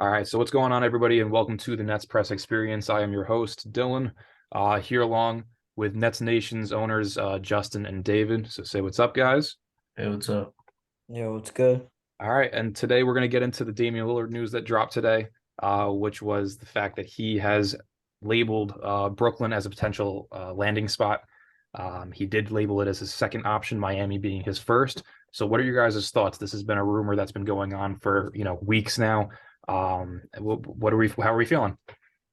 All right, so what's going on, everybody, and welcome to the NetsPress experience. I am your host, Dylan, here along with Nets Nation's owners, Justin and David. So say what's up, guys. Hey, what's up? Yo, it's good. All right, and today we're going to get into the Damian Lillard news that dropped today, which was the fact that he has labeled Brooklyn as a potential landing spot. He did label it as his second option, Miami being his first. So what are your guys' thoughts? This has been a rumor that's been going on for, weeks now. How are we feeling?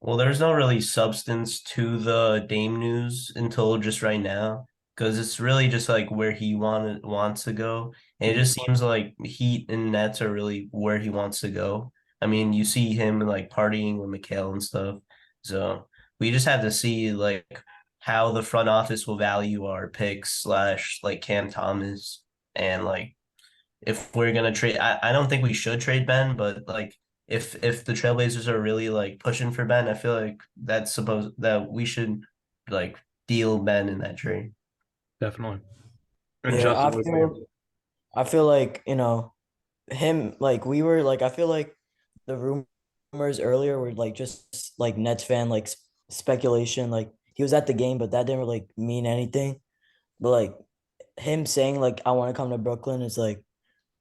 Well, there's no really substance to the Dame news until just right now, because it's really just like where he wants to go. And it just seems like Heat and Nets are really where he wants to go. I mean, you see him like partying with Mikal and stuff. So we just have to see like how the front office will value our picks slash like Cam Thomas and like if we're gonna trade. I don't think we should trade Ben, but like if the Trailblazers are really like pushing for Ben, I feel like that's supposed that we should like deal Ben in that trade. Definitely. And Yeah, Justin, I what do you feel I feel like, him like we were like I feel like the rumors earlier were like just like Nets fan like speculation. Like he was at the game, but that didn't really like, mean anything. But like him saying like I want to come to Brooklyn is like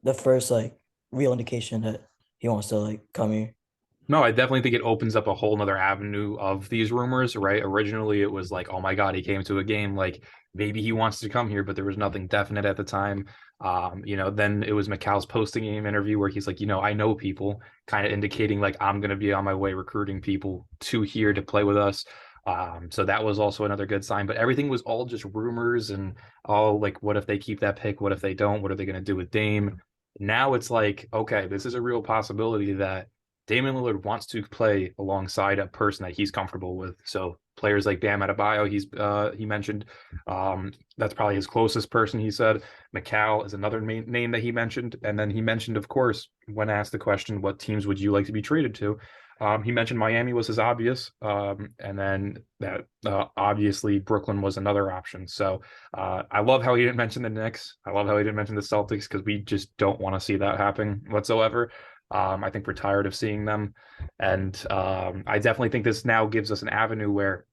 the first like real indication that he wants to like come here. No, I definitely think it opens up a whole nother avenue of these rumors, right? Originally, it was like, oh my God, he came to a game. Like maybe he wants to come here, but there was nothing definite at the time. Then it was McCall's posting game interview where he's like, I know people, kind of indicating like I'm going to be on my way recruiting people to here to play with us. So that was also another good sign. But everything was all just rumors and all like, what if they keep that pick? What if they don't? What are they going to do with Dame? Now it's like, okay, this is a real possibility that Damian Lillard wants to play alongside a person that he's comfortable with. So players like Bam Adebayo, he mentioned, that's probably his closest person. He said McCall is another name that he mentioned, and then he mentioned, of course, when asked the question, "What teams would you like to be traded to?" He mentioned Miami was his obvious, and then that obviously Brooklyn was another option. So I love how he didn't mention the Knicks. I love how he didn't mention the Celtics because we just don't want to see that happen whatsoever. I think we're tired of seeing them. And I definitely think this now gives us an avenue where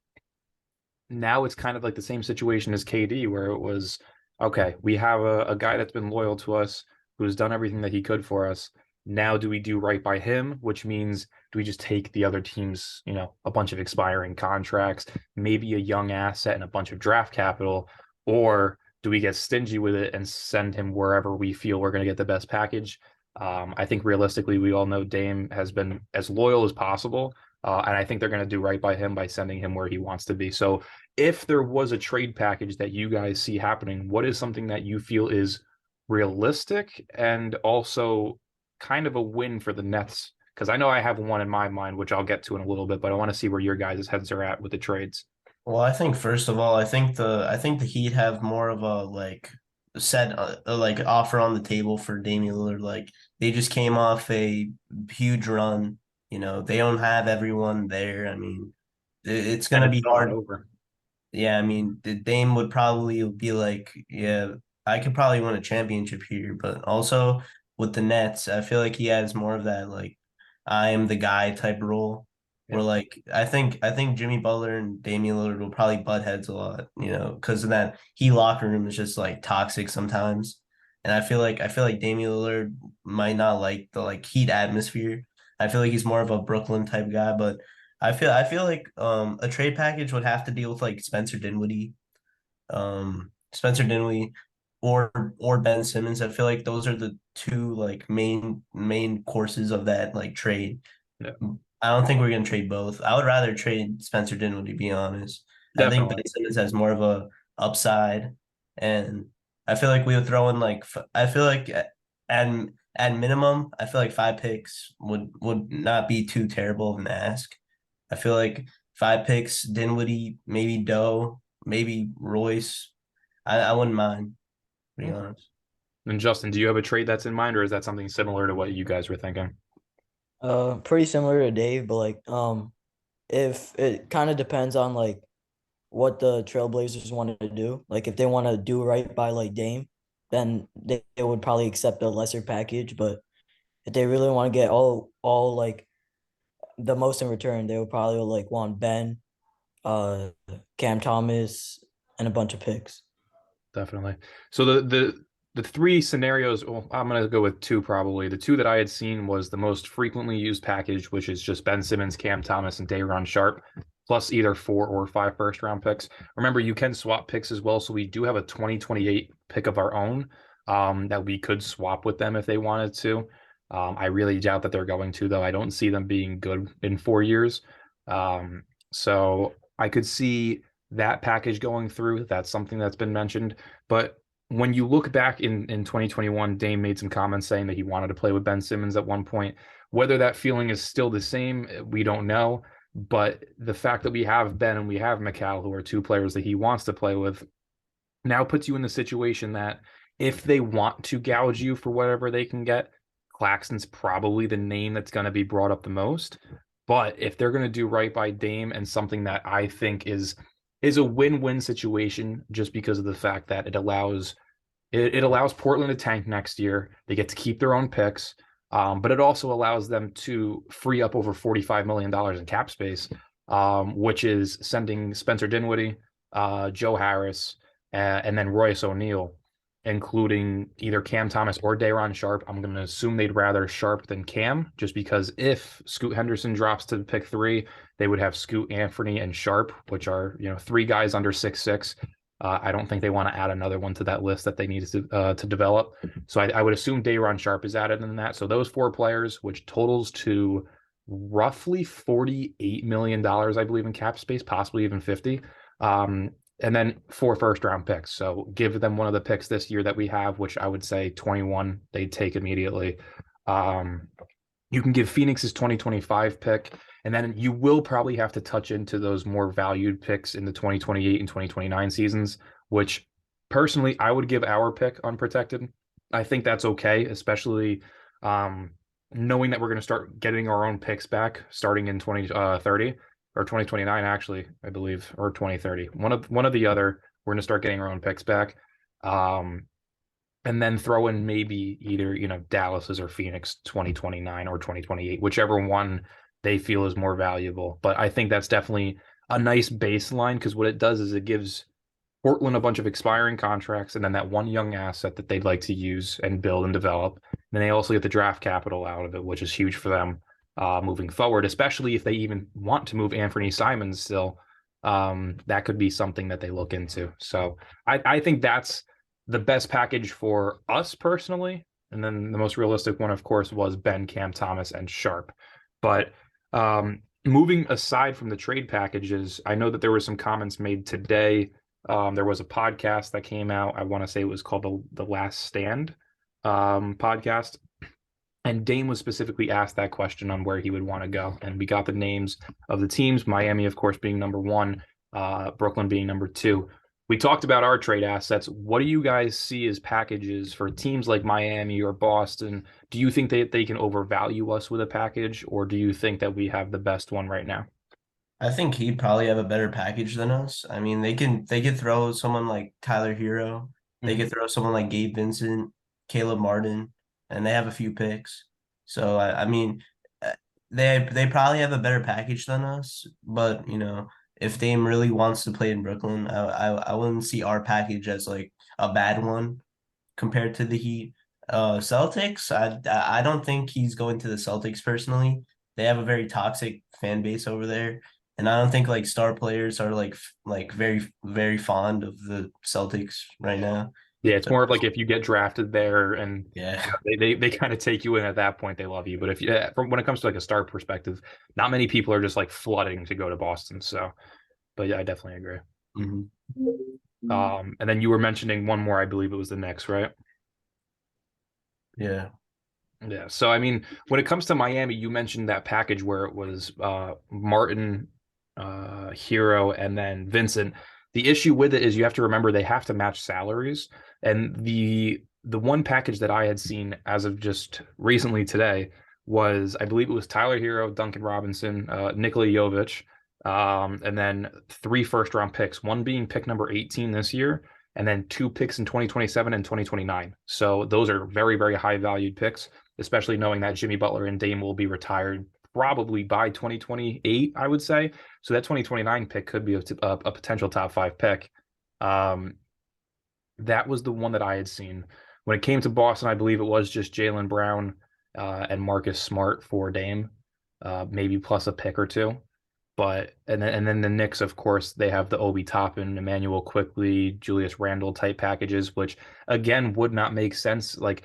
now it's kind of like the same situation as KD, where it was, okay, we have a guy that's been loyal to us, who's done everything that he could for us. Now, do we do right by him? Which means, do we just take the other team's, a bunch of expiring contracts, maybe a young asset and a bunch of draft capital, or do we get stingy with it and send him wherever we feel we're going to get the best package? I think realistically, we all know Dame has been as loyal as possible. And I think they're going to do right by him by sending him where he wants to be. So if there was a trade package that you guys see happening, what is something that you feel is realistic and also kind of a win for the Nets? Because I know I have one in my mind, which I'll get to in a little bit, but I want to see where your guys' heads are at with the trades. Well, I think first of all, I think the Heat have more of a like set like offer on the table for Damian Lillard. Like they just came off a huge run. They don't have everyone there. I mean, it's And gonna it's be not hard. over. Yeah, I mean, the Dame would probably be like, yeah, I could probably win a championship here, but also with the Nets, I feel like he has more of that like I am the guy type role. Yeah. Where like I think Jimmy Butler and Damian Lillard will probably butt heads a lot, because of that Heat locker room is just like toxic sometimes. And I feel like Damian Lillard might not like the like Heat atmosphere. I feel like he's more of a Brooklyn type guy, but I feel like a trade package would have to deal with like Spencer Dinwiddie or Ben Simmons. I feel like those are the two like main courses of that like trade. Yeah, I don't think we're gonna trade both. I would rather trade Spencer Dinwiddie, to be honest. I think Ben definitely. Simmons has more of a upside, and I feel like we would throw in like I feel like at at minimum, I feel like 5 picks would not be too terrible of an ask. I feel like 5 picks, Dinwiddie, maybe Doe, maybe Royce. I wouldn't mind, to be honest. And Justin, do you have a trade that's in mind, or is that something similar to what you guys were thinking? Pretty similar to Dave, but like if it kind of depends on like what the Trailblazers wanted to do. Like if they want to do right by like Dame, then they would probably accept a lesser package. But if they really want to get all like the most in return, they would probably like want Ben, uh, Cam Thomas, and a bunch of picks. Definitely. So the three scenarios, well, I'm going to go with two probably. The two that I had seen was the most frequently used package, which is just Ben Simmons, Cam Thomas, and Day'Ron Sharpe, plus either 4 or 5 first-round picks. Remember, you can swap picks as well, so we do have a 2028 pick of our own that we could swap with them if they wanted to. I really doubt that they're going to, though. I don't see them being good in 4 years. So I could see that package going through. That's something that's been mentioned. But when you look back in 2021, Dame made some comments saying that he wanted to play with Ben Simmons at one point. Whether that feeling is still the same, we don't know. But the fact that we have Ben and we have Mikal, who are two players that he wants to play with, now puts you in the situation that if they want to gouge you for whatever they can get, Claxton's probably the name that's going to be brought up the most. But if they're going to do right by Dame and something that I think is a win-win situation, just because of the fact that it allows Portland to tank next year. They get to keep their own picks, but it also allows them to free up over $45 million in cap space, which is sending Spencer Dinwiddie, Joe Harris, and then Royce O'Neal, including either Cam Thomas or Day'Ron Sharpe. I'm going to assume they'd rather Sharpe than Cam, just because if Scoot Henderson drops to pick 3, they would have Scoot, Anthony, and Sharpe, which are 3 guys under 6'6". I don't think they want to add another one to that list that they need to develop. So I would assume Day'Ron Sharpe is added in that. So those 4 players, which totals to roughly $48 million, I believe, in cap space, possibly even 50. And then 4 first-round picks. So give them one of the picks this year that we have, which I would say 21, they'd take immediately. You can give Phoenix's 2025 pick, and then you will probably have to touch into those more valued picks in the 2028 and 2029 seasons, which personally I would give our pick unprotected. I think that's okay, especially knowing that we're going to start getting our own picks back starting in 2030. Or 2029, actually, I believe, or 2030. One of the other. We're going to start getting our own picks back, and then throw in maybe either Dallas's or Phoenix 2029 or 2028, whichever one they feel is more valuable. But I think that's definitely a nice baseline, because what it does is it gives Portland a bunch of expiring contracts, and then that one young asset that they'd like to use and build and develop. And then they also get the draft capital out of it, which is huge for them. Moving forward, especially if they even want to move Anthony Simons still, that could be something that they look into. So I think that's the best package for us personally. And then the most realistic one, of course, was Ben, Cam Thomas, and Sharpe. But moving aside from the trade packages, I know that there were some comments made today. There was a podcast that came out. I want to say it was called the Last Stand podcast. And Dame was specifically asked that question on where he would want to go. And we got the names of the teams, Miami, of course, being number 1, Brooklyn being number 2. We talked about our trade assets. What do you guys see as packages for teams like Miami or Boston? Do you think that they can overvalue us with a package, or do you think that we have the best one right now? I think he'd probably have a better package than us. I mean, they could throw someone like Tyler Hero. They could throw someone like Gabe Vincent, Caleb Martin, and they have a few picks. So I mean, they probably have a better package than us. But if Dame really wants to play in Brooklyn, I wouldn't see our package as like a bad one compared to the Heat. Celtics, I don't think he's going to the Celtics personally. They have a very toxic fan base over there, and I don't think like star players are like very, very fond of the Celtics right now. Yeah, it's more of like if you get drafted there and Yeah, they kind of take you in at that point, they love you. But if from when it comes to like a star perspective, not many people are just like flooding to go to Boston. So, but yeah, I definitely agree. And then you were mentioning one more, I believe it was the Knicks, right? Yeah. Yeah. So I mean, when it comes to Miami, you mentioned that package where it was Martin, Hero, and then Vincent. The issue with it is you have to remember they have to match salaries. And the one package that I had seen as of just recently today was, I believe it was Tyler Hero, Duncan Robinson, Nikola Jovic, and then 3 first-round picks, one being pick number 18 this year, and then 2 picks in 2027 and 2029. So those are very, very high-valued picks, especially knowing that Jimmy Butler and Dame will be retired probably by 2028, I would say. So that 2029 pick could be a potential top 5 pick. That was the one that I had seen. When it came to Boston, I believe it was just Jaylen Brown and Marcus Smart for Dame, maybe plus a pick or two. But and then the Knicks, of course, they have the Obi Toppin, Emmanuel Quickly, Julius Randle type packages, which again would not make sense. Like,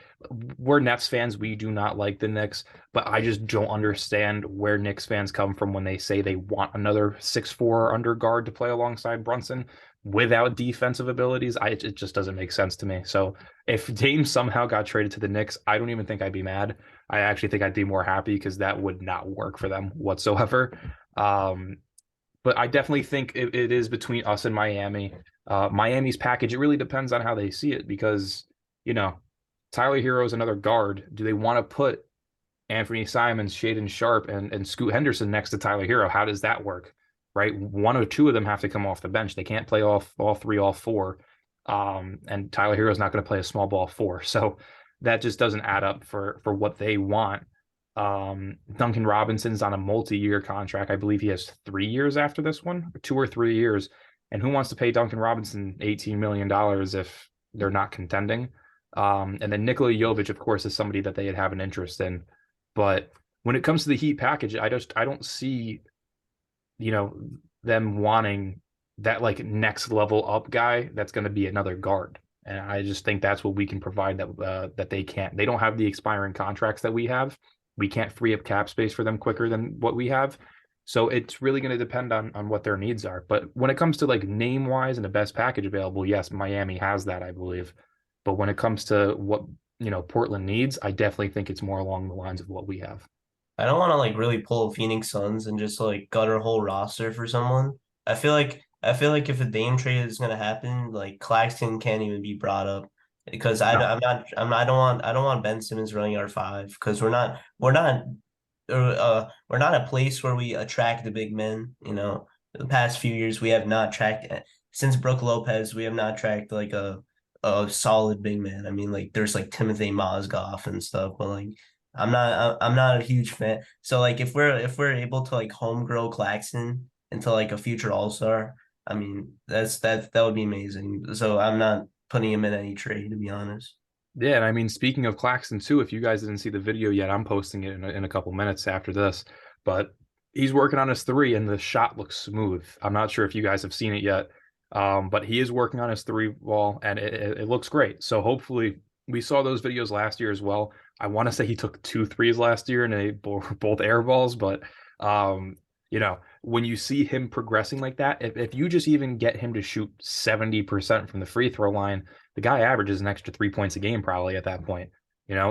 we're Nets fans, we do not like the Knicks, but I just don't understand where Knicks fans come from when they say they want another 6'4" under guard to play alongside Brunson without defensive abilities. It just doesn't make sense to me. So if Dame somehow got traded to the Knicks, I don't even think I'd be mad. I actually think I'd be more happy because that would not work for them whatsoever. But I definitely think it is between us and Miami. Miami's package, it really depends on how they see it because, Tyler Hero is another guard. Do they want to put Anthony Simons, Shaedon Sharpe, and Scoot Henderson next to Tyler Hero? How does that work? Right? One or two of them have to come off the bench. They can't play all three, all four. And Tyler Hero is not going to play a small ball 4. So that just doesn't add up for what they want. Duncan Robinson's on a multi-year contract. I believe he has 3 years after this one, 2 or 3 years. And who wants to pay Duncan Robinson $18 million if they're not contending? And then Nikola Jovic, of course, is somebody that they'd have an interest in. But when it comes to the Heat package, I don't see, them wanting that like next level up guy that's going to be another guard. And I just think that's what we can provide that they can't. They don't have the expiring contracts that we have. We can't free up cap space for them quicker than what we have. So it's really going to depend on what their needs are. But when it comes to like name wise and the best package available, yes, Miami has that, I believe. But when it comes to what, Portland needs, I definitely think it's more along the lines of what we have. I don't want to like really pull Phoenix Suns and just like gut our whole roster for someone. I feel like if a Dame trade is gonna happen, like Claxton can't even be brought up because I don't want Ben Simmons running our 5 because we're not a place where we attract the big men. The past few years we have not tracked since Brook Lopez. We have not tracked like a solid big man. I mean, like there's like Timothy Mozgov and stuff, but like I'm not a huge fan. So like if we're able to like home grow Claxton into like a future all-star, I mean that would be amazing. So I'm not putting him in any trade, to be honest. Yeah, and I mean, speaking of Claxton too, if you guys didn't see the video yet, I'm posting it in a couple minutes after this. But he's working on his 3, and the shot looks smooth. I'm not sure if you guys have seen it yet, but he is working on his 3 ball, and it looks great. So hopefully, we saw those videos last year as well. I want to say he took 2 threes last year, and they both air balls. But when you see him progressing like that, if you just even get him to shoot 70% from the free throw line, the guy averages an extra 3 points a game probably at that point.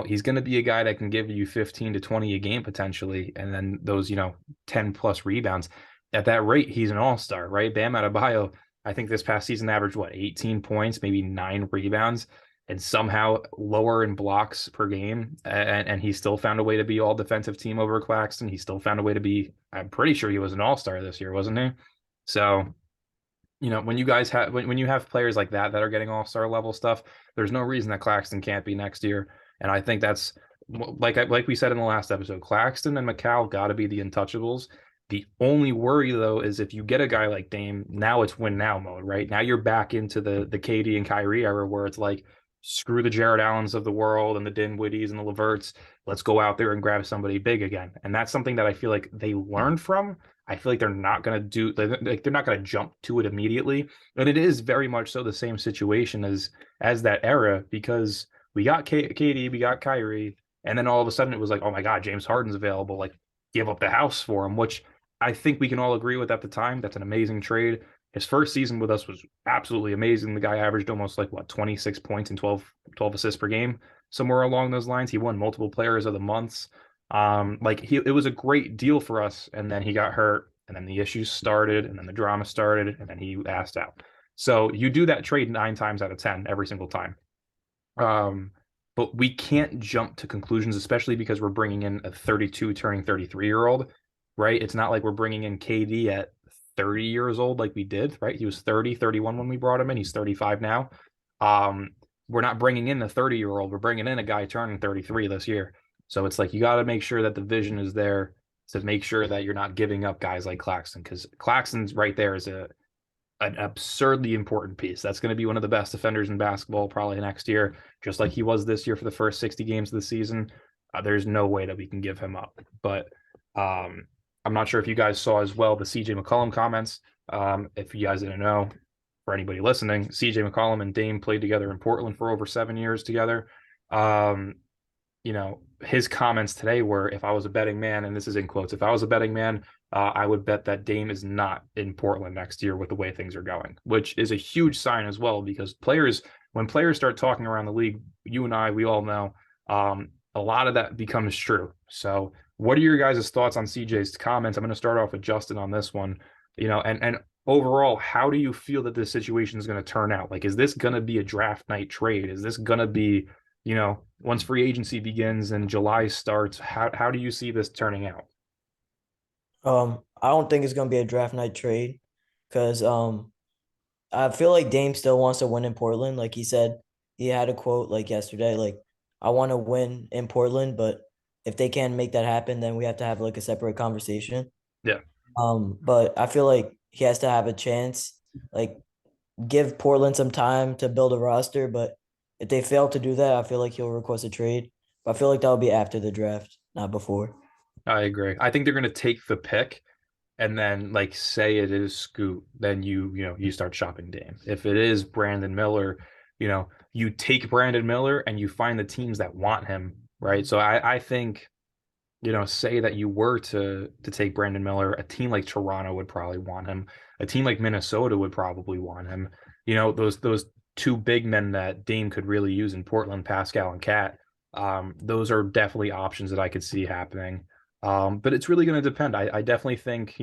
He's going to be a guy that can give you 15 to 20 a game potentially, and then those 10 plus rebounds. At that rate, he's an all-star, right? Bam Adebayo, I think this past season averaged 18 points, maybe 9 rebounds, and somehow lower in blocks per game, and he still found a way to be all defensive team over Claxton. He still found a way to be, I'm pretty sure he was an all-star this year, wasn't he? So, when you guys have, when you have players like that are getting all-star level stuff, there's no reason that Claxton can't be next year. And I think that's, like we said in the last episode, Claxton and McCall got to be the untouchables. The only worry, though, is if you get a guy like Dame, now it's win now mode, right? Now you're back into the KD and Kyrie era where it's like, screw the Jared Allens of the world and the Dinwiddies and the Leverts. Let's go out there and grab somebody big again. And that's something that I feel like they learned from. I feel like they're not going to do, like they're not going to jump to it immediately. And it is very much so the same situation as that era, because we got KD, we got Kyrie, and then all of a sudden it was like, oh my God, James Harden's available. Like, give up the house for him, which I think we can all agree with at the time. That's an amazing trade. His first season with us was absolutely amazing. The guy averaged almost 26 points and 12 assists per game, somewhere along those lines. He won multiple players of the months. It was a great deal for us. And then he got hurt, and then the issues started, and then the drama started, and then he asked out. So you do that trade 9 times out of 10 every single time. But we can't jump to conclusions, especially because we're bringing in a 32 turning 33-year-old, right? It's not like we're bringing in KD at 30 years old like we did, right? He was 30, 31 when we brought him in. He's 35 now. We're not bringing in the 30-year-old. We're bringing in a guy turning 33 this year. So it's like you got to make sure that the vision is there to make sure that you're not giving up guys like Claxton, because Claxton's right there is an absurdly important piece. That's going to be one of the best defenders in basketball probably next year, just like he was this year for the first 60 games of the season. There's no way that we can give him up. But I'm not sure if you guys saw as well the CJ McCollum comments. If you guys didn't know, for anybody listening, CJ McCollum and Dame played together in Portland for over 7 years together. His comments today were, if I was a betting man, and this is in quotes, if I was a betting man, I would bet that Dame is not in Portland next year with the way things are going, which is a huge sign as well, because when players start talking around the league, you and I, we all know, a lot of that becomes true. So what are your guys' thoughts on CJ's comments? I'm going to start off with Justin on this one, and overall, how do you feel that this situation is going to turn out? Like, is this going to be a draft night trade? Is this going to be, once free agency begins and July starts, how do you see this turning out? I don't think it's gonna be a draft night trade because I feel like Dame still wants to win in Portland. Like he said, he had a quote like yesterday, like, I want to win in Portland, but if they can't make that happen, then we have to have like a separate conversation. Yeah. But I feel like he has to have a chance, like give Portland some time to build a roster, but if they fail to do that, I feel like he'll request a trade. But I feel like that'll be after the draft, not before. I agree. I think they're going to take the pick and then like say it is Scoot, then you start shopping Dame. If it is Brandon Miller, you take Brandon Miller and you find the teams that want him, right? So I think, say that you were to take Brandon Miller, a team like Toronto would probably want him. A team like Minnesota would probably want him. Those two big men that Dame could really use in Portland, Pascal and Cat. Those are definitely options that I could see happening. But it's really going to depend. I definitely think,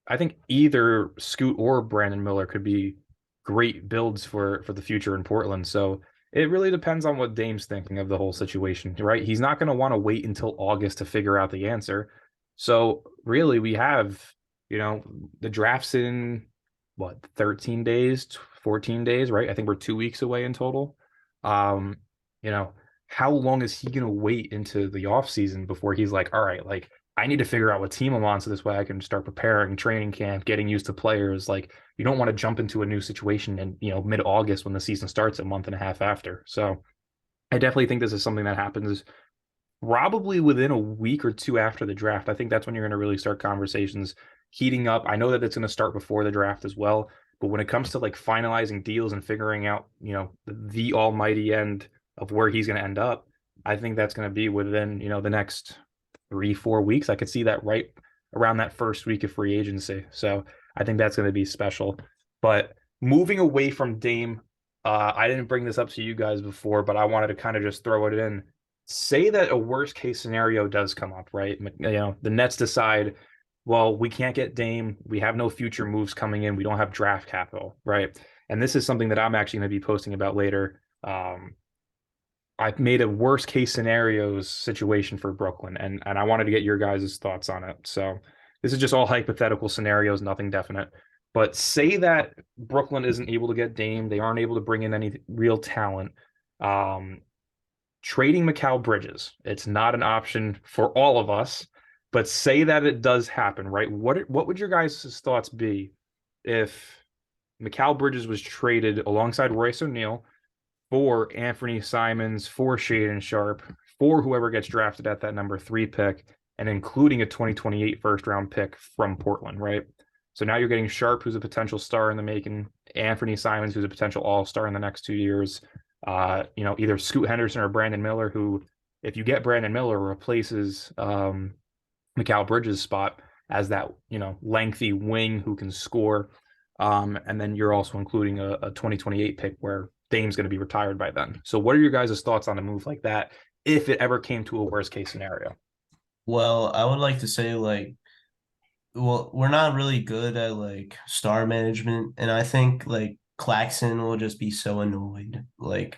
I think either Scoot or Brandon Miller could be great builds for the future in Portland. So it really depends on what Dame's thinking of the whole situation, right? He's not going to want to wait until August to figure out the answer. So really we have, the draft's in 13 days, 14 days, right? I think we're 2 weeks away in total. How long is he going to wait into the off season before he's like, all right, like I need to figure out what team I'm on so this way I can start preparing, training camp, getting used to players. Like you don't want to jump into a new situation in, mid-August when the season starts a month and a half after. So I definitely think this is something that happens probably within a week or two after the draft. I think that's when you're going to really start conversations heating up. I know that it's going to start before the draft as well, but when it comes to like finalizing deals and figuring out, the almighty end of where he's going to end up, I think that's going to be within, the next 3-4 weeks. I could see that right around that first week of free agency. So I think that's going to be special. But moving away from Dame, I didn't bring this up to you guys before, but I wanted to kind of just throw it in. Say that a worst case scenario does come up, right? The Nets decide, well, we can't get Dame. We have no future moves coming in. We don't have draft capital, right? And this is something that I'm actually going to be posting about later. I've made a worst case scenarios situation for Brooklyn, and I wanted to get your guys' thoughts on it. So this is just all hypothetical scenarios, nothing definite. But say that Brooklyn isn't able to get Dame, they aren't able to bring in any real talent. Trading Mikal Bridges, it's not an option for all of us, but say that it does happen, right? What would your guys' thoughts be if Mikal Bridges was traded alongside Royce O'Neal for Anthony Simons, for Shaedon Sharpe, for whoever gets drafted at that number 3 pick, and including a 2028 first-round pick from Portland, right? So now you're getting Sharpe, who's a potential star in the making, Anthony Simons, who's a potential all-star in the next 2 years, either Scoot Henderson or Brandon Miller, who, if you get Brandon Miller, replaces Mikal Bridges' spot as that, lengthy wing who can score. And then you're also including a 2028 pick where Dame's going to be retired by then. So what are your guys' thoughts on a move like that if it ever came to a worst case scenario? Well, I would like to say we're not really good at star management, and I think Claxton will just be so annoyed.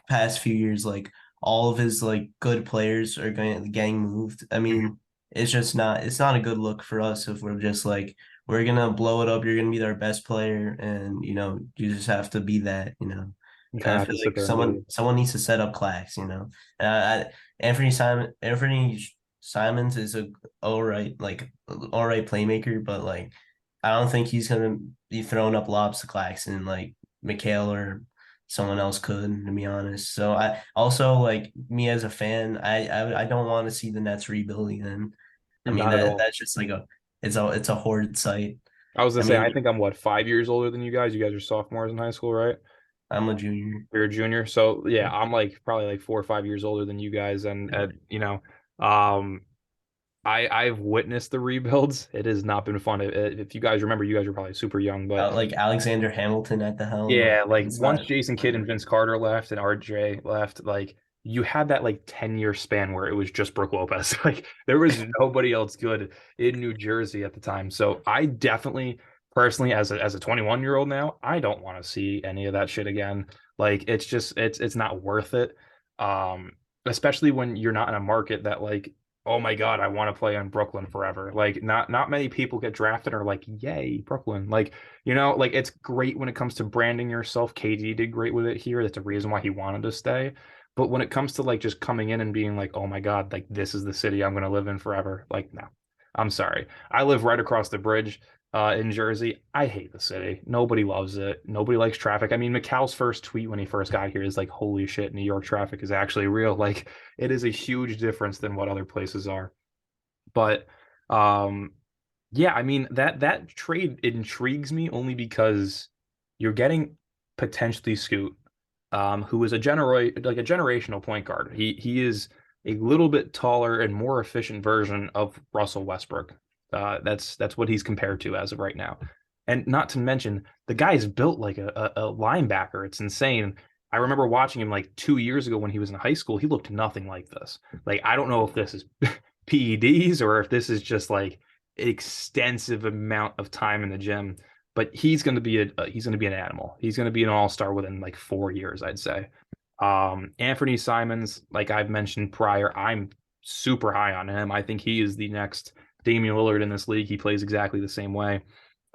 Past few years, all of his good players are getting moved. I mean, it's not a good look for us if we're just we're gonna blow it up. You're gonna be our best player, and you just have to be that. And I feel like someone needs to set up Clax. Anthony Simons is a all right playmaker, but like I don't think he's gonna be throwing up lobs to Claxton like Mikhail or someone else could, to be honest. So I also, like, me as a fan, I don't want to see the Nets rebuilding. Then I mean Not at all. that's just like it's a horrid sight. I was gonna I say, mean, I think I'm what, 5 years older than you guys. You guys are sophomores in high school, right? I'm a junior. You're a junior, so yeah, I'm like probably like 4 or 5 years older than you guys, and um, I've witnessed the rebuilds. It has not been fun. If you guys remember, you guys were probably super young, but Like Alexander Hamilton at the helm. yeah, like It's once not. Jason Kidd and Vince Carter left and RJ left, like you had that like 10-year span where it was just Brook Lopez. Like there was nobody else good in New Jersey at the time. So I definitely personally as a 21-year-old now, I don't want to see any of that shit again. Like it's just it's not worth it. Especially when you're not in a market that like, oh my God, I want to play in Brooklyn forever. Like not many people get drafted and are like, yay, Brooklyn. Like like it's great when it comes to branding yourself. KD did great with it here. That's a reason why he wanted to stay. But when it comes to like just coming in and being like, oh my God, like this is the city I'm going to live in forever. Like, no, I'm sorry. I live right across the bridge in Jersey. I hate the city. Nobody loves it. Nobody likes traffic. I mean, McCall's first tweet when he first got here is like, holy shit, New York traffic is actually real. Like, it is a huge difference than what other places are. But yeah, I mean that trade intrigues me only because you're getting potentially Scoot, who is a generational point guard. He is a little bit taller and more efficient version of Russell Westbrook. That's what he's compared to as of right now. And not to mention, the guy is built like a linebacker. It's insane. I remember watching him like 2 years ago when he was in high school. He looked nothing like this. Like, I don't know if this is PEDs or if this is just like extensive amount of time in the gym, but he's going to be he's going to be an animal. He's going to be an all-star within like 4 years, I'd say. Anthony Simons, like I've mentioned prior, I'm super high on him. I think he is the next Damian Lillard in this league. He plays exactly the same way.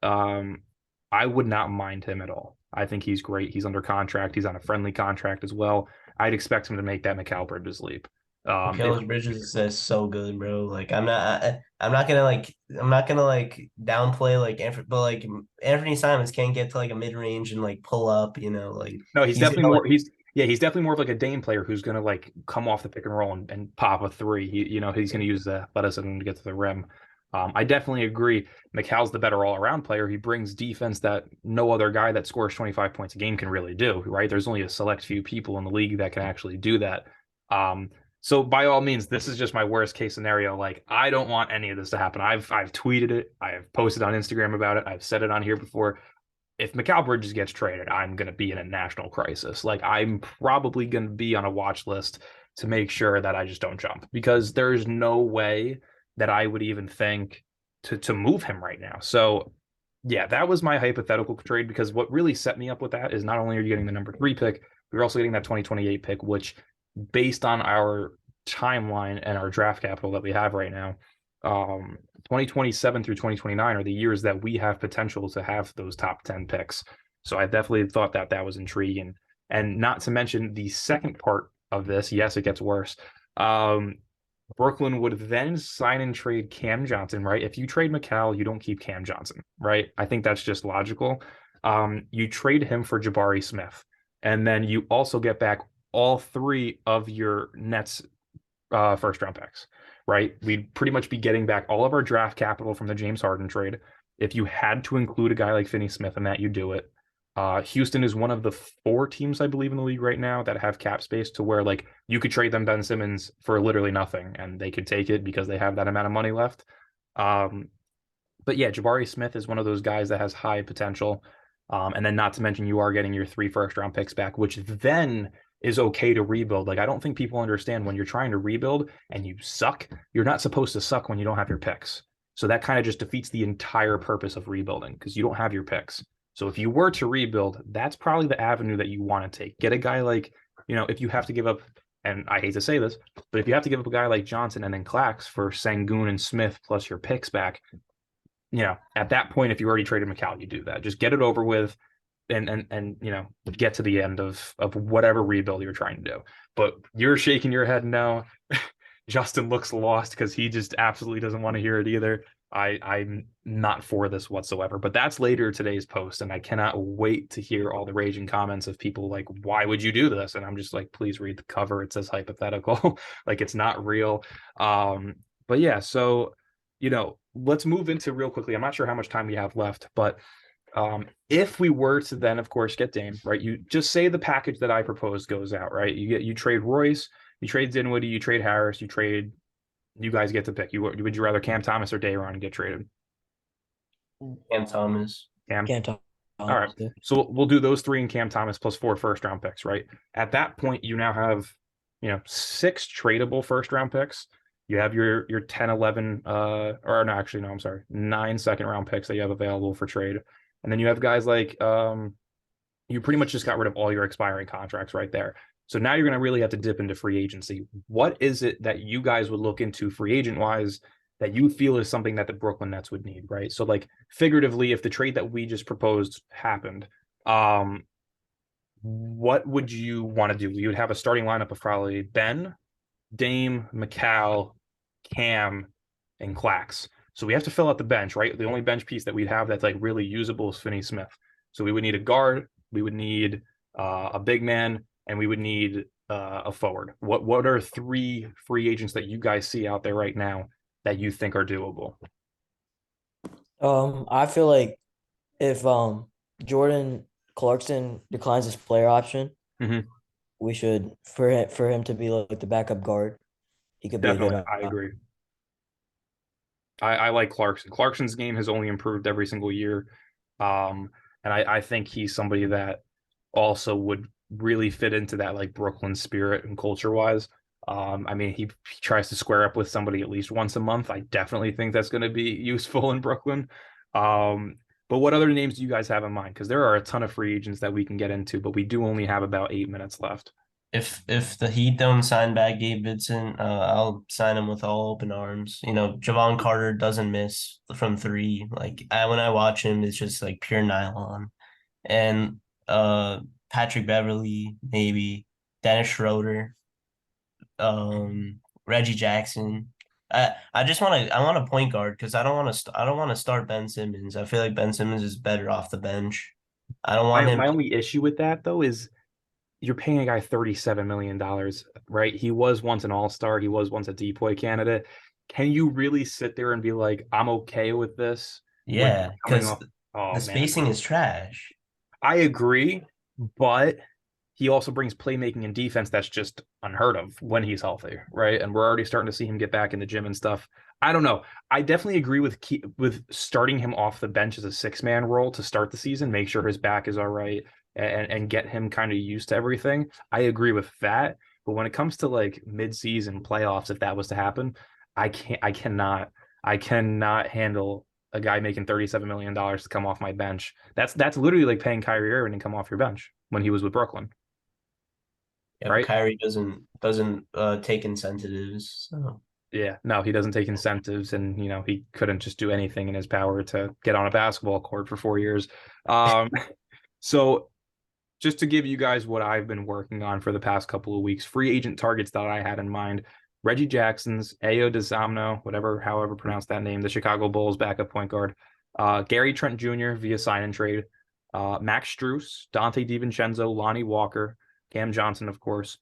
I would not mind him at all. I think he's great. He's under contract. He's on a friendly contract as well. I'd expect him to make that Mikal Bridges leap. Mikal Bridges is so good, bro. Like I'm not gonna downplay like Anthony, but like Anthony Simons can't get to like a mid range and like pull up, like No, he's he's definitely gonna more. like He's definitely more of like a Dame player who's gonna like come off the pick and roll and pop a three. He's gonna use the athleticism to get to the rim. I definitely agree. McCall's the better all-around player. He brings defense that no other guy that scores 25 points a game can really do, right? There's only a select few people in the league that can actually do that. So by all means, this is just my worst case scenario. Like, I don't want any of this to happen. I've tweeted it. I have posted on Instagram about it. I've said it on here before. If Mikal Bridges gets traded, I'm going to be in a national crisis. Like, I'm probably going to be on a watch list to make sure that I just don't jump, because there's no way that I would even think to move him right now. So yeah, that was my hypothetical trade, because what really set me up with that is not only are you getting the number 3 pick, you're also getting that 2028 pick, which, based on our timeline and our draft capital that we have right now, 2027 through 2029 are the years that we have potential to have those top 10 picks. So I definitely thought that was intriguing. And not to mention the second part of this, yes, it gets worse. Brooklyn would then sign and trade Cam Johnson, right? If you trade Mikal, you don't keep Cam Johnson, right? I think that's just logical. You trade him for Jabari Smith, and then you also get back all 3 of your Nets first round picks, right? We'd pretty much be getting back all of our draft capital from the James Harden trade. If you had to include a guy like Finney Smith in that, you do it. Houston is one of the 4 teams, I believe, in the league right now that have cap space to where like you could trade them Ben Simmons for literally nothing and they could take it because they have that amount of money left. But yeah, Jabari Smith is one of those guys that has high potential. And then not to mention you are getting your 3 first-round picks back, which then is okay to rebuild. Like, I don't think people understand when you're trying to rebuild and you suck, you're not supposed to suck when you don't have your picks. So that kind of just defeats the entire purpose of rebuilding, because you don't have your picks. So if you were to rebuild, that's probably the avenue that you want to take. Get a guy like, if you have to give up, and I hate to say this, but if you have to give up a guy like Johnson and then Clax for Sengun and Smith plus your picks back, at that point, if you already traded Mikal, you do that. Just get it over with and get to the end of whatever rebuild you're trying to do. But you're shaking your head no. Justin looks lost because he just absolutely doesn't want to hear it either. I'm not for this whatsoever, but that's later today's post, and I cannot wait to hear all the raging comments of people like, why would you do this? And I'm just like, please read the cover. It says hypothetical. Like, it's not real. But yeah, so let's move into real quickly. I'm not sure how much time we have left, but if we were to then, of course, get Dame, right? You just say the package that I proposed goes out, right? You trade Royce, you trade Dinwiddie, you trade Harris, you guys get to pick. Would you rather Cam Thomas or Day'Ron get traded? Cam Thomas. Cam. Can't talk. All right. So we'll do those 3 and Cam Thomas plus 4 first-round picks, right? At that point, you now have 6 tradable first-round picks. You have your 10, 11, or no, actually, no, I'm sorry, 9 second-round picks that you have available for trade. And then you have guys like you pretty much just got rid of all your expiring contracts right there. So now you're going to really have to dip into free agency. What is it that you guys would look into free agent wise that you feel is something that the Brooklyn Nets would need, right? So like figuratively, if the trade that we just proposed happened, what would you want to do? You would have a starting lineup of probably Ben, Dame, McCall, Cam, and Clax. So we have to fill out the bench, right? The only bench piece that we'd have that's like really usable is Finney Smith. So we would need a guard, we would need a big man, and we would need a forward. What are 3 free agents that you guys see out there right now that you think are doable? I feel like if Jordan Clarkson declines his player option, we should for him to be like the backup guard. He could Definitely, be a good. I agree. I like Clarkson. Clarkson's game has only improved every single year. And I think he's somebody that also would really fit into that like Brooklyn spirit and culture wise. I mean, he tries to square up with somebody at least once a month. I definitely think that's going to be useful in Brooklyn. But what other names do you guys have in mind? Because there are a ton of free agents that we can get into, but we do only have about 8 minutes left. If the Heat don't sign back Gabe Vincent, I'll sign him with all open arms. Javon Carter doesn't miss from 3. Like when I watch him, it's just like pure nylon. And Patrick Beverly, maybe Dennis Schroeder, Reggie Jackson. I just want a point guard because I don't want to start Ben Simmons. I feel like Ben Simmons is better off the bench. I don't want him. My only issue with that though is you're paying a guy $37 million, right? He was once an all-star. He was once a DPOY candidate. Can you really sit there and be like, I'm okay with this? Yeah, because the spacing man. is trash. I agree, but he also brings playmaking and defense that's just unheard of when he's healthy, right? And we're already starting to see him get back in the gym and stuff. I don't know. I definitely agree with starting him off the bench as a 6-man role to start the season, make sure his back is all right, and get him kind of used to everything. I agree with that. But when it comes to like mid-season playoffs, if that was to happen, I cannot handle a guy making $37 million to come off my bench. That's literally like paying Kyrie Irving and come off your bench when he was with Brooklyn. Yeah, right? Kyrie doesn't take incentives. So. Yeah, no, he doesn't take incentives, and he couldn't just do anything in his power to get on a basketball court for 4 years. So just to give you guys what I've been working on for the past couple of weeks, free agent targets that I had in mind: Reggie Jackson's, Ayo Dosunmu, however pronounce that name, the Chicago Bulls backup point guard, Gary Trent Jr. via sign and trade, Max Strus, Dante DiVincenzo, Lonnie Walker, Cam Johnson, of course.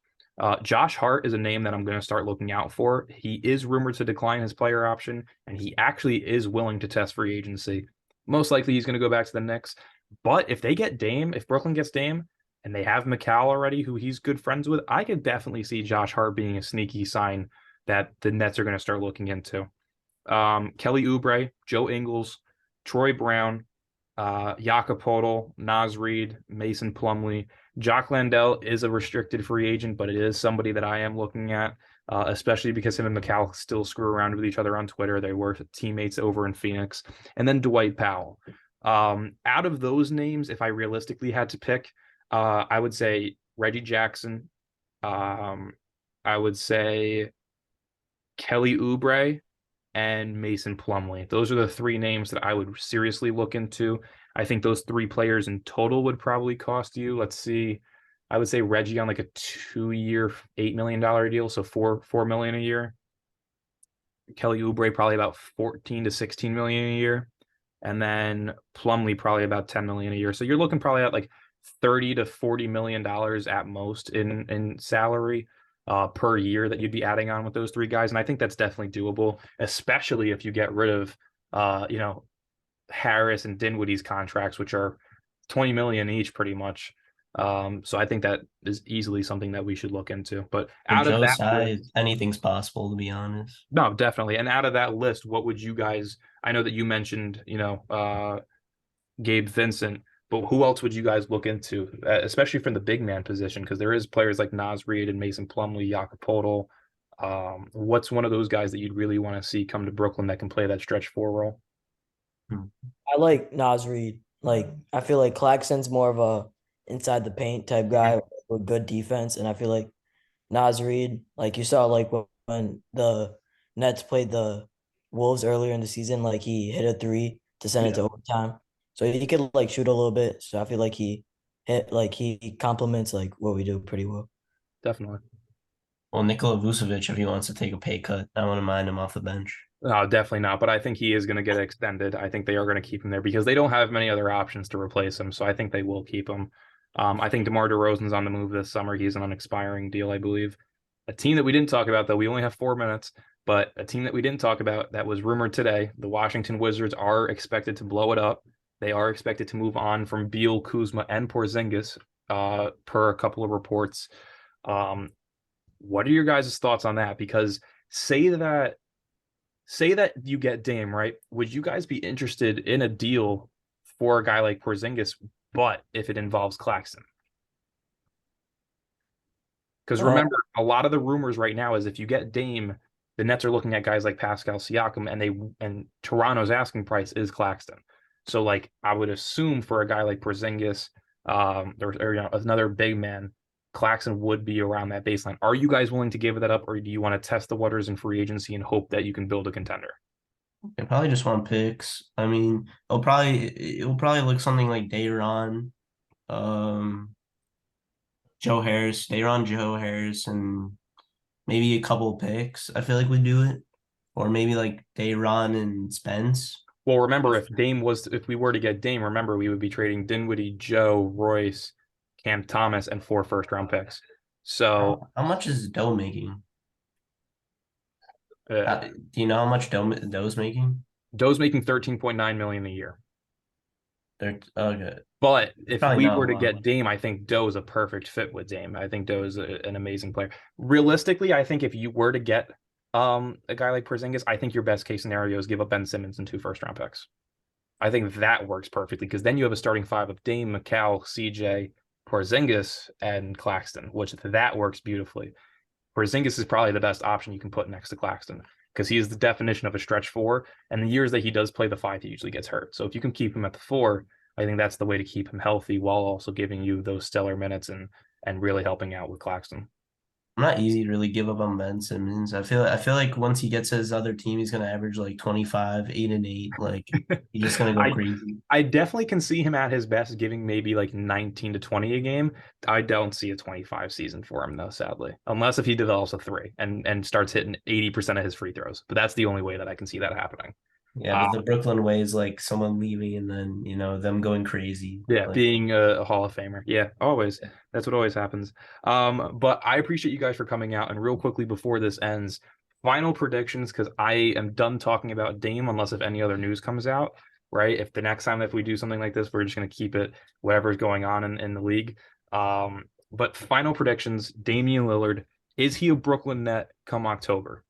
Josh Hart is a name that I'm going to start looking out for. He is rumored to decline his player option, and he actually is willing to test free agency. Most likely he's going to go back to the Knicks. But if they get Dame, if Brooklyn gets Dame, and they have McCall already, who he's good friends with, I could definitely see Josh Hart being a sneaky sign that the Nets are going to start looking into. Kelly Oubre, Joe Ingles, Troy Brown, Jakob Poeltl, Naz Reid, Mason Plumlee. Jock Landale is a restricted free agent, but it is somebody that I am looking at, especially because him and McCall still screw around with each other on Twitter. They were teammates over in Phoenix. And then Dwight Powell. Out of those names, if I realistically had to pick, I would say Reggie Jackson. I would say Kelly Oubre and Mason Plumlee. Those are the 3 names that I would seriously look into. I think those 3 players in total would probably cost you, let's see, I would say Reggie on like a 2-year, $8 million deal, so $4 million a year. Kelly Oubre probably about 14 to 16 million a year, and then Plumlee probably about 10 million a year. So you're looking probably at like 30 to 40 million dollars at most in salary per year that you'd be adding on with those three guys, and I think that's definitely doable, especially if you get rid of Harris and Dinwiddie's contracts, which are 20 million each pretty much. So I think that is easily something that we should look into. But With out of Joe's that size, list, anything's possible, to be honest. no, definitely. And out of that list, what would you guys, I know that you mentioned, Gabe Vincent, but who else would you guys look into, especially from the big man position? Because there is players like Naz Reid and Mason Plumlee, Jakob Poeltl. What's one of those guys that you'd really want to see come to Brooklyn that can play that stretch four role? I like Naz Reid. Like I feel like Claxton's more of a inside the paint type guy with good defense, and I feel like Naz Reid, like you saw, like when the Nets played the Wolves earlier in the season, like he hit a three to send it to overtime, so he could like shoot a little bit. So I feel like he complements like what we do pretty well. Definitely. Well, Nikola Vucevic, if he wants to take a pay cut, I wouldn't mind him off the bench. No, definitely not. But I think he is going to get extended. I think they are going to keep him there because they don't have many other options to replace him. So I think they will keep him. I think DeMar DeRozan's on the move this summer. He's on an expiring deal, I believe. A team that we didn't talk about, though, we only have 4 minutes, but a team that we didn't talk about that was rumored today, the Washington Wizards are expected to blow it up. They are expected to move on from Beal, Kuzma, and Porzingis, per a couple of reports. What are your guys' thoughts on that? Because say that you get Dame, right? Would you guys be interested in a deal for a guy like Porzingis, but if it involves Claxton? Because remember, a lot of the rumors right now is if you get Dame, the Nets are looking at guys like Pascal Siakam, and Toronto's asking price is Claxton. So, like, I would assume for a guy like Porzingis, or another big man, Claxton would be around that baseline. Are you guys willing to give that up, or do you want to test the waters in free agency and hope that you can build a contender? They probably just want picks. I mean, it'll probably look something like Dayron, Joe Harris, Joe Harris, and maybe a couple picks. I feel like we do it, or maybe like Dayron and Spence. Well, remember, if we were to get Dame, remember we would be trading Dinwiddie, Joe, Royce, Cam Thomas, and 4 first-round picks. So, How much is Doe making? Do you know how much Doe's making? Doe's making 13.9 million a year. They're okay. But if Probably we not were a to lot. get Dame, I think Doe is a perfect fit with Dame. I think Doe is an amazing player. Realistically, I think if you were to get a guy like Porzingis, I think your best case scenario is give up Ben Simmons and 2 first-round picks. I think that works perfectly because then you have a starting 5 of Dame, McCall, CJ, Porzingis, and Claxton, which that works beautifully. Porzingis is probably the best option you can put next to Claxton because he is the definition of a stretch 4. And the years that he does play the 5, he usually gets hurt. So if you can keep him at the 4, I think that's the way to keep him healthy while also giving you those stellar minutes and really helping out with Claxton. I'm not easy to really give up on Ben Simmons. I feel like once he gets his other team, he's gonna average like 25, 8 and 8. Like he's just gonna go crazy. I definitely can see him at his best giving maybe like 19 to 20 a game. I don't see a 25 season for him though, sadly. Unless if he develops a 3 and starts hitting 80% of his free throws. But that's the only way that I can see that happening. Yeah, but the Brooklyn way is like someone leaving and then them going crazy. Yeah, Like, being a Hall of Famer. Yeah, always. That's what always happens. But I appreciate you guys for coming out. And real quickly before this ends, final predictions, because I am done talking about Dame unless if any other news comes out, right? If the next time if we do something like this, we're just going to keep it whatever's going on in the league. But final predictions, Damian Lillard, is he a Brooklyn Net come October?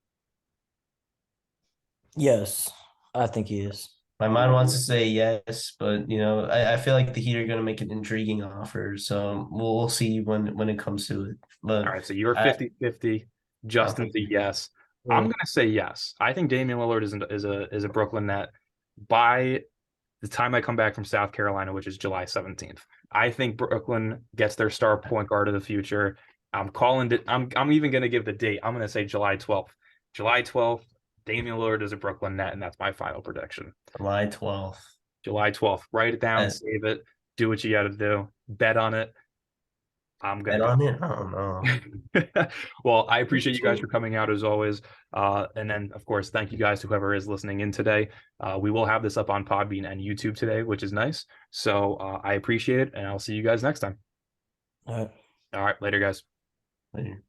Yes, I think he is. my mind wants to say yes, but I feel like the Heat are gonna make an intriguing offer. So we'll see when it comes to it. But All right, so you're 50-50. Justin's a yes. I'm gonna say yes. I think Damian Lillard is a Brooklyn Net by the time I come back from South Carolina, which is July 17th. I think Brooklyn gets their star point guard of the future. I'm calling it. I'm even gonna give the date. I'm gonna say July 12th. July 12th. Damian Lillard is a Brooklyn Net, and that's my final prediction. July 12th. July 12th. Write it down, save it, do what you got to do, bet on it. I'm Bet gonna on it? I don't know. go. Well, I appreciate you guys for coming out as always. And then, of course, thank you guys to whoever is listening in today. We will have this up on Podbean and YouTube today, which is nice. So I appreciate it, and I'll see you guys next time. All right. All right, later, guys. Later.